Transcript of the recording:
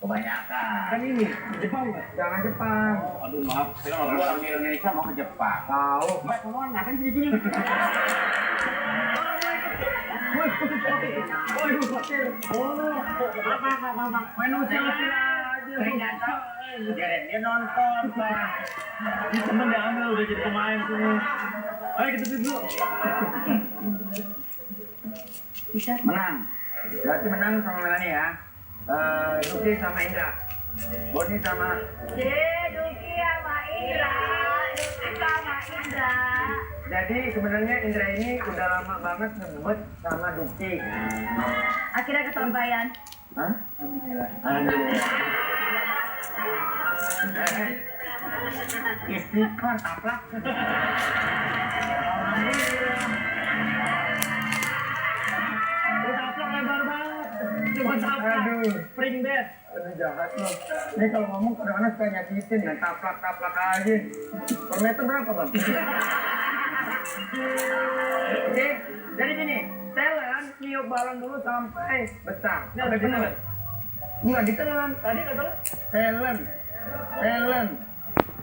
Kebanyakan. Kan ini Jepang nggak? Jangan Jepang. Aduh maaf, saya orang Indonesia mau ke Jepang. Tahu. Mbak, kamu ngapain di sini? Main usil aja. Saya tahu. Dia nonton, Pak. Ini temen diambil udah jadi pemain semua. Ayo kita duduk. Bisa. Menang. Berarti menang sama Melani ya. Duki sama Indra. Boni sama Duki sama Indra. Duki sama Indra. Jadi sebenarnya Indra ini udah lama banget ngebut sama Duki. Akhirnya kesampaian. Hah? Alhamdulillah. Istiqor taplak. Taplak lebar banget. Cuma taplak. Aduh. Spring bed. Aduh jahat loh. Ini kalau ngomong kadang-kadang suka nyakitin dan taplak-taplak aja. Per meter berapa bang? Oke, jadi gini. Talent niup balon dulu sampai besar. Ini ada bener. Enggak ditelan. Tadi kata lo? Talent.